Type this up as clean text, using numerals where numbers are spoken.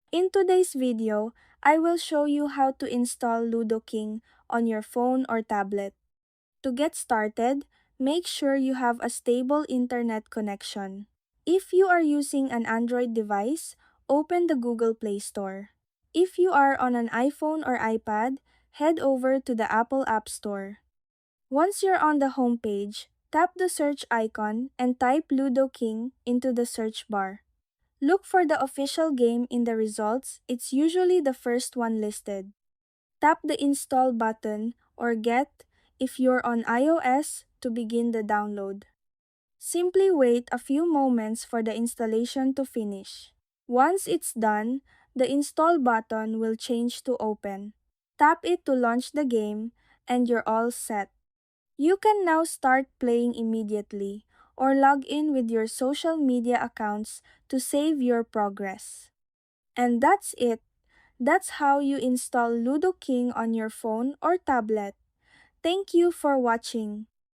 In today's video, I will show you how to install Ludo King on your phone or tablet. To get started, make sure you have a stable internet connection. If you are using an Android device, open the Google Play Store. If you are on an iPhone or iPad, head over to the Apple App Store. Once you're on the home page, tap the search icon and type Ludo King into the search bar. Look for the official game in the results, it's usually the first one listed. Tap the install button or get if you're on iOS to begin the download. Simply wait a few moments for the installation to finish. Once it's done, the install button will change to open. Tap it to launch the game and you're all set. You can now start playing immediately or log in with your social media accounts to save your progress. And that's it. That's how you install Ludo King on your phone or tablet. Thank you for watching.